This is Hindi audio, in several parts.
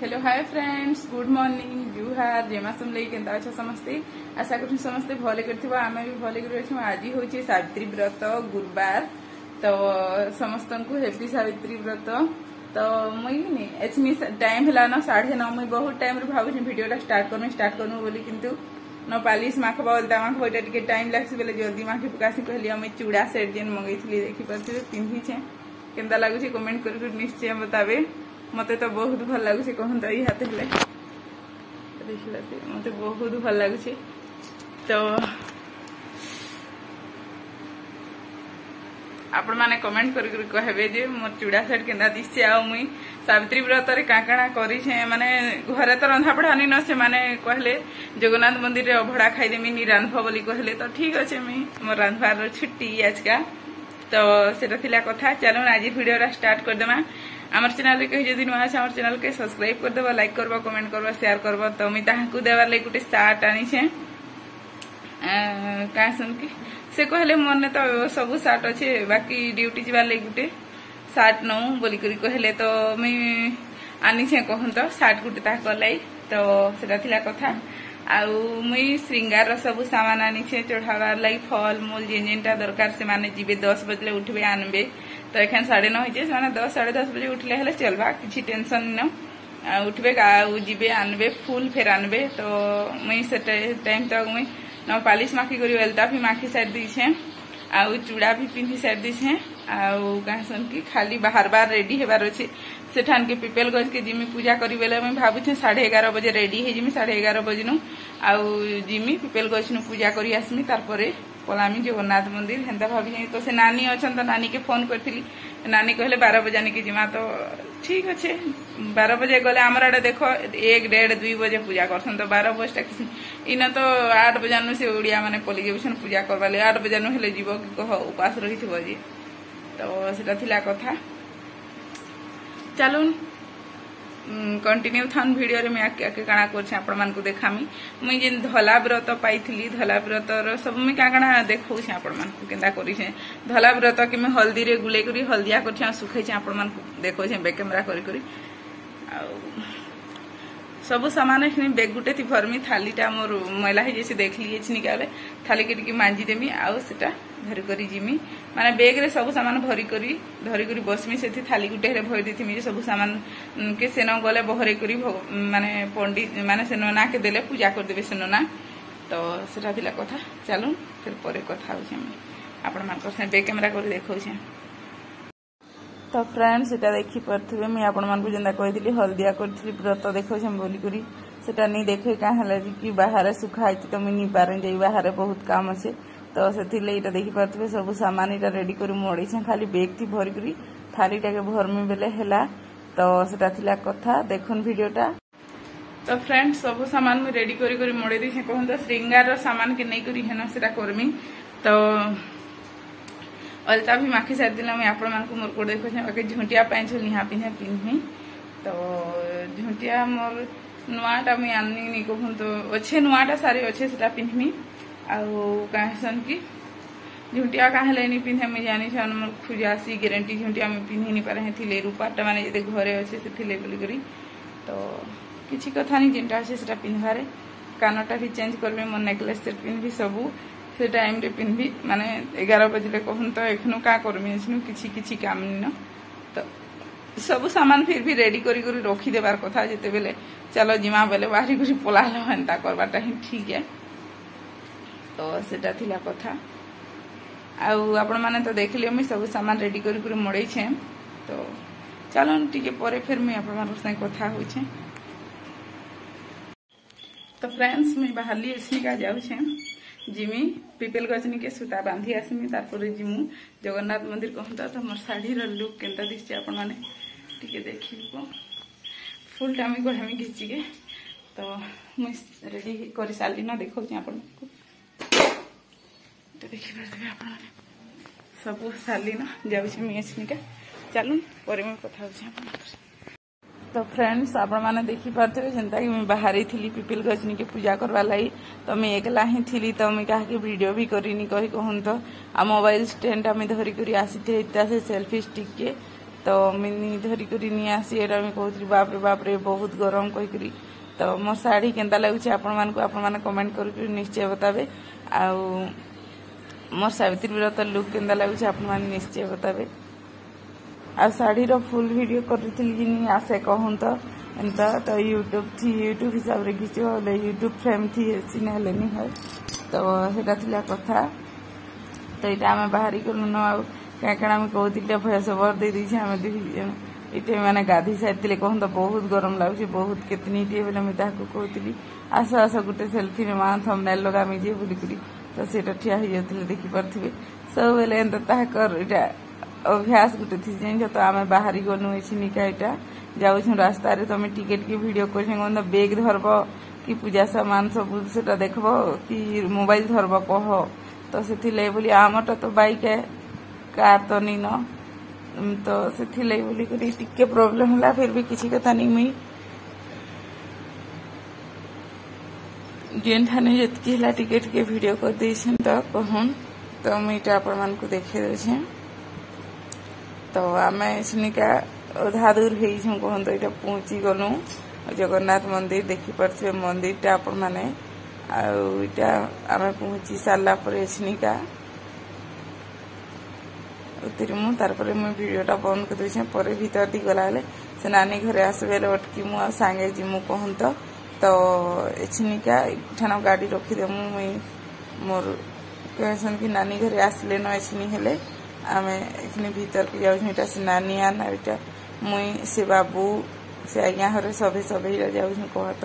Hello hi friends good morning जुहार जेमासम लई केंता अच्छा समस्ते आशा करूँ समस्ते भले करथिबा आमे भी भले करि अछु। आज होची सावित्री व्रत गुरुवार तो समस्त को हैप्पी सावित्री व्रत। तो मुई एचमी टाइम हला न 9:30 मुई बहुत टाइम रे भाबुछी वीडियोटा स्टार्ट करनु बोली किंतु न पालिस माख बोलता माख बोटा टिके टाइम लागसी बेले जल्दी माखी पकासी कहली हम चूड़ा सेट जेन मंगैथली देखि परथिबे पिन्ही छे केंता लागुची कमेंट कर निश्चय बताबे। मते तो बहुत भल लगुच कहूँ तो हाथ हेले देखिए मत बहुत भल लगुच। तो आपण माने कमेंट कर कहबे जे मोर चूड़ा सेट केंदा दिसছে आ मुई सावित्री व्रत रे काकाणा करी छे माने घरे तो रंधा पढ़ा नहीं न से माने कहले जगन्नाथ मंदिर रे अभड़ा खाई देमी नी रांधबो बोली कहले तो ठीक अछि मी मोर रांधबार छुट्टी आज का तो सेटा थिला कथा। चलो आज वीडियो स्टार्ट कर देमा। आमर चैनल रे कहि जदि नुआ छै आमर चैनल के सब्सक्राइब कर देबा लाइक करबा कमेंट करबा शेयर करबा। तो मी ताहाकू देवार ले गुटे शार्ट आनी छे का सुन की से कहले मन तो सब शार्ट अच्छे बाकी ड्यूटी जीवार ले गुटे शार्ट नौ बोली करी कहले तो मी आनी छे कहूँ तो शार्ट गुटे ताहा लाई तो सेटा थिला कथा। आउ मुई श्रृंगार सब सामान आनी छे चढ़ावार लाई फल मूल जेन जेनटा दरकार से माने जीवे 10 बजे उठबे आनबे तो एखन 9:30 होइछे से 10-10:30 बजे उठले हेले चलबा किछि टेंशन न उठबे आउ जीवे आनबे फूल फेर आनबे। तो मुई से टाइम तक मुई न पालिश माखी करी वेलता भी माखी साइड दी छे आउ चूड़ा भी पिंधी साइड दी छे आउ कहसन की खाली बाहर बार रेडी हेबार अछि सेठान के पिपल गज के जिमी पूजा करी बेले मैं भाबु छे 11:30 बजे रेडी हे जिमी 11:30 बजे नु आउ जिमी पिपल गज नु पूजा करी आसमी तार परे पलामी जगन्नाथ मंदिर हेंता भाबी तो से नानी अछन तो नानी के फोन करथिली नानी कहले 12 बजे आनी के जिमा तो ठीक अच्छे 12 बजे गले आमर आड़े देखो 1-1:30-2 बजे पूजा करसन तो 12 बजे किसी इन तो 8 बजे नु से ओडिया माने पली जेबसन पूजा करबा ले 8 बजे नु हेले जीवो कि कह उपास रही थबो जी। तो सेटा थिला कथा। चलून कंटिन्यू थान वीडियो रे मैं आके काना करछ आपण मान को देखामी मुई जेन धला व्रत पाइथिली धला व्रत रो सब मैं का काना देखौ छ आपण मान को केंदा करी छे धला व्रत कि मैं हल्दी रे गुले करी हल्दिया करछ सुखै छ आपण मान को देखौ छ बे कैमरा करी करी आ सब सामान एखनी बेग गुटे थी भरमी थालीटा मोर मैला हे जैसे देख लिए छ निकाले थाली के मांजी देमी आउ सेटा धरि करी जिमी माने बेग रे सब सामान भरी करी धरी करी बसमी से थाली गुटे रे भरी देथिमी सब सामान के सेनो गले बहरे करी माने पंडित माने सेनो ना के देले पूजा कर देबे सेनो ना। तो सेटा दिला कथा। चलो फिर परे कथा हो छै आपण मान को बेग कैमरा कर देखौ छै। तो फ्रेंड्स सेटा देखि परथिबे मैं आपण मान को जेंदा कहि दिली हल्दिया करथि व्रत देखौ छै बोली करी सेटा नहीं देखे का हला कि बाहर सुखाई तो मैं नहीं पारे जाई बाहर बहुत काम আছে तो से इटा देखी पारे सब सामान इटा रेडी कर मोड़ी छे खाली बेग थी भरी करी थालीटा के भरमी बेले हैला। तो सेटा थिला कथा देखुन वीडियोटा। तो फ्रेंड्स सब सामान में रेडी करी मोड़ी दी कहूँ तो श्रृंगार सामान के नहीं करी हेना सेटा करमी। तो अलता भी माखी सारी दिन मैं आपण मान को मोर को देखो बाकी झुंटिया पैंच निहा पिन्हे पिन्ही तो झुंटिया मोर नुआटा मैं आनी नहीं कहूँ तो अच्छे नुआटा सारी अच्छे सेटा पिन्हमी आउ कहसन की झुंटिया कहा नहीं पिंधे मुझे जानी छन मोर खुजासी गारंटी झुंटिया में पिन्ही नहीं पारे थिले रूपाटा माने जदे घरे अच्छे से थिले बोली करी तो किछि कथा नहीं जेनटा अच्छे सेटा पिन्हबारे कानटा भी चेंज करबे मोर नेकलेस सेट पिन्हबी सबू से टाइम रे पिन्हबी माने 11 बजे कहूँ तो एखनु का करमी एखनु किछि किछि काम न तो सब सामान फिर भी रेडी करी करी रखी देबार कथा जेते बेले चलो जिमा बेले बाहरी कुछ पलालो हेंता करबाटा ही ठीक है। तो सेटा थिला कथा आउ आपण माने तो देखलियो मैं सब सामान रेडी करी करी मोड़े छे। तो चलो टिके परे फिर मैं आपण मान से कथा होई छे। तो फ्रेंड्स मैं बाहरली एसनी का जाऊ छे जिमी पिपल गजनी के सूता बांधी आसमी तारपर जिमु जगन्नाथ मंदिर कहता तो मोर साड़ी रो लुक केंता दिसचे आपण माने टिके देखिबो फुल टाइम को हमें घिची के तो मैं रेडी कर साली ना देखौ छी आपण को तो देखि पारबे आपण माने सब साली ना जाऊ छी मैं एसनिका चलू परे में कथा हो छी आपण। तो फ्रेंड्स आपण माने देखि पारथे जेंता कि मैं बाहर थी पिपल गजनी के पूजा करवा लाई तो मैं एकला ही थी तो मैं कहा कि वीडियो भी करी कही कहूँ तो आ मोबाइल स्टैंड में धरी करी आसी थे से सेल्फी स्टिक के तो मिनी धरिक नहीं आसी एटा मुझे कहती बाप रे बहुत गरम कहीकि तो मो शाढ़ी केंता लगुच आपण कमेंट कर निश्चय बताबे आ मोर सावित्री व्रत लुक केंता लगुच आपण निश्चय बताबे आ शाढ़ी फुल वीडियो करी आसे कहूँ तो एंता तो यूट्यूब हिसाब से घिच यूट्यूब फ्रेम थी सिने नहीं है तो सेटा कथा तो यहाँ आम बाहरी गलु न क्या कहते भय सबर दे दीछे आम ये मैंने गाधी सारी कहूँ तो बहुत गरम लगुच बहुत केतनी बोले मुझे कहती आस आस गोटे सेल्फी माँ थंबनेल लगामी जे बोलिकी तो सीटा ठिया हो जाते देखिपे सब बेले एंता इटा अभ्यास गोटे थी तो आम बाहरी गलु एछिनिका यहाँ जाऊँ रास्ता तुम टिके भिड कर बेग धरब कि पूजा सामान सब से देखब कि मोबाइल धरब कह तो से बोली आमटा तो बाइक है कार तो नहीं न तो से बोली टिके प्रोब्लेम होला फिर भी किसी कथा नहीं मुई जेन ठाने जितकी है टिके वीडियो कर दे तो कहूँ तो मुझे आपण को देखे दे तो आम इसनिका अधा दूर हो कहूँ तो यहाँ पहुँची गलु जगन्नाथ मंदिर देखिपे मंदिर आपण मैंने आटा आम पहुँची सारा एछनिका उतरमु तारपर मुझे वीडियोटा बंद कर दूचे पर भीतर दी गला से नानी घरे आसबे अटकी मु सांगे जीमु कहूँ तो एछनिका ठान गाड़ी रखीदेमु मुई मोर कहसन कि नानी घरे आसले न एछनी हेले आम एखनी भीतर के जाऊँ से नानी आना यहाँ मुई से बाबू से आज्ञा हरे सभे जाऊँ कहत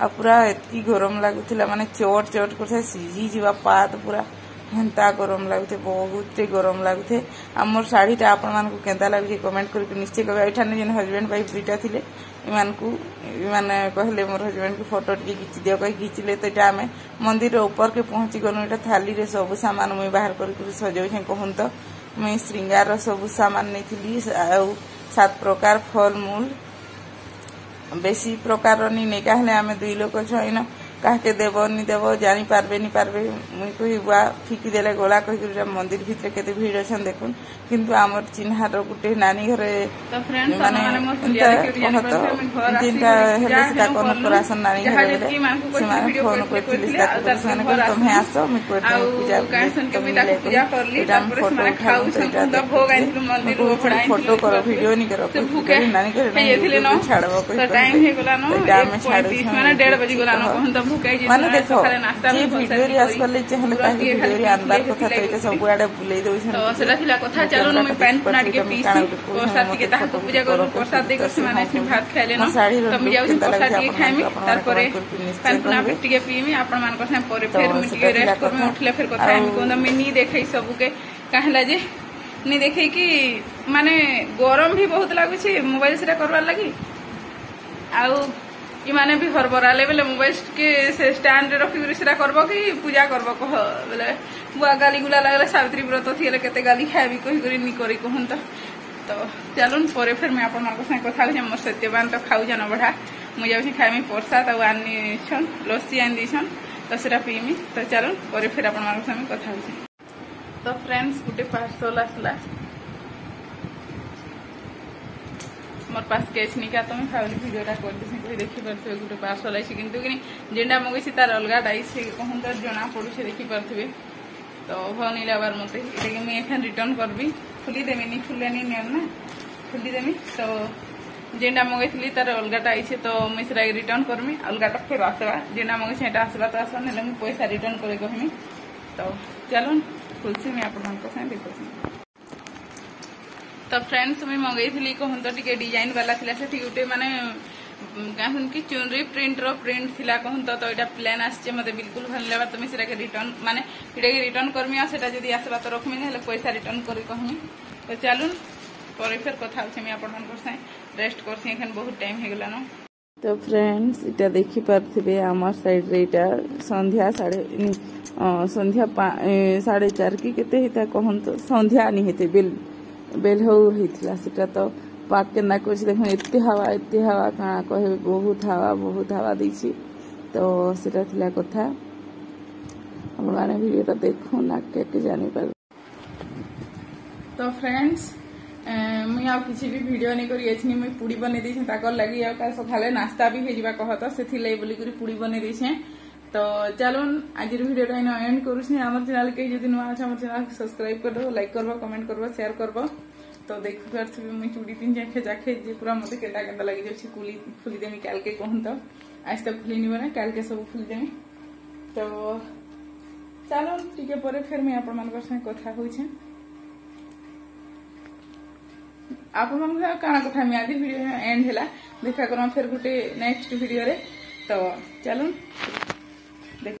आ पूरा एतकी गरम लगुला माने चोट कर सीझी जीवा पात पूरा हेन्ता गरम लगुथे बहुत गरम लगुथे आमर शाढ़ीटा आपण मानकु केंता लगुचे कमेंट करके निश्चय कहबे एठाने जेन हजबैंड वाइफ दुईटा थिले इमानकु इमाने कहले मोर हजबैंड को फोटो टिके खींच दियो कहि खींचले तो एटा आमे मंदिर ऊपर के पहुंची गनु एटा थाली रे सब सामान मुई बाहर करके सजौछे कहूँ तो मुई श्रृंगार सब सामान नहीं 7 प्रकार फल मूल बेसी प्रकार नहीं कहले आम 2 लोक छईन काहे देव नि देव जानी पारबे मुई कही बुआ फिकी देले गोला कही मंदिर भितर केते भीड़ अछन देखुन किंतु आमर चिन्हार गुटे नानी घरे जिनटा हेले सेटा कोन करासन नानी घरे से फोन करथिले सेटा तुम्हें आसो मैं पूजा करली फोटो खाऊ तो भोग आइलु मंदिर फोटो करो वीडियो नहीं करो नानी घरे छाड़बो कोई टाइम हे गोला न 1:30 बजे गोला न माने देखो जे वीडियो आसबले चाहले ताकि वीडियो आनबार कथा तो एटा सब आडे बुलै दोछन तो सेटा थिला कथा चलो न मैं पैन पुना के पीसी प्रसाद के ता पूजा करू प्रसाद दे कर माने भात खाइले न तो मैं जाऊ प्रसाद के खाइमी तार परे पैन पुना के पीमी आपण मान को परे फिर मिटिके रेस्ट कर उठले फिर कथा हम कोन में नी देखै सब के कहला जे नी देखै कि माने गरम भी बहुत लागु छी मोबाइल से करवार लागि आउ इमाने भी हरबराले बेले मोबाइल के से स्टैंड रखी से करब कि पूजा करब कह बेले बुआ गाली गुला लगले सावित्री व्रत थी केते गाली खाबी कही नी करी कहूँ तो चलून पर फिर मैं आपण कथा मोर सत्यवान तो खाऊ जान बढ़ा मुझे जाऊँ खाइमी प्रसाद आनी लस्सी आनी दीछन तो सेटा पीमी तो चलून पर फिर आपण कथा तो फ्रेंड्स गोटे पार्सल आसला मोर पास कैश निका तो मैं भाविली भिडियोटा कर देखिपे गोटे पार्सल आई कितु कि जेनटा मगेसी तार अलगाट आई कहूँ तो जना पड़े देखिपे तो भल नहीं लबार मत ये मुझे रिटर्न करबी खुलीदेमी नहीं खुले नहीं ना खुलीदेमी तो जेनटा मगेली तार अलगाट आई तो मुझे रिटर्न करमी अलगाट फिर आसवा जेनटा मगेसी आसवा तो आसवा ना मुझे पैसा रिटर्न कर कहमी तो चलो खुलसी मुझे आप देखी तो फ्रेंड्स मुझे मंगई कहूँ तो टी डिजाइन वाला से गोटे माने कि चुनरी प्रिंट प्रिंट थिला कहूँ तो यहाँ प्लेन आसचे मत बिल्कुल भल लगा तो मुझे रिटर्न माने रिटर्न करमी आटा जब आसवा तो रखमी ना पैसा रिटर्न कर कहमी तो चलून पर फिर कथा मुझे आप रेस्ट कर बहुत टाइम हो गलान तो फ्रेंड्स इटा देखी पार्थिबे आमर साइड रे इटा संध्या संध्या 4:30 की केते हिता कहूँ तो संध्या नहीं हेते बेल हो रही थी तो पाक के ना कुछ देख एते हवा कहाँ कहे बहुत हवा दी तो सीटा थिला कथा हम वीडियो देखो ना के जानी पार तो फ्रेंड्स मुई आ किसी भी वीडियो नहीं करी एछनी मुई पुड़ी बने देछे ताकर लागि आ का सखाले नाश्ता भी हेजिबा कहत सेथि लै बोली करी पुड़ी बने देछे। तो चलो आज वीडियो टा एंड करूछे। हमर चैनल के जदि नुआ छ हमर चैनल सब्सक्राइब कर दो, लाइक करबो, कमेंट करबो, शेयर करबो। तो देख पारथिबे मुई चूड़ी पिन जाखे जाखे जे पूरा मते केटा केटा लागि जाछि कुली खुली देमी काल के कहन। तो आज तक खुली निबो ना, काल के सब खुली देमी। तो चलो टिके परे फिर मैं आपण मानकर संग कथा होइछे। आपण मन काना कथा मैं आज वीडियो एंड हैला देखा करा फिर गुटे नेक्स्ट वीडियो रे। तो चलो।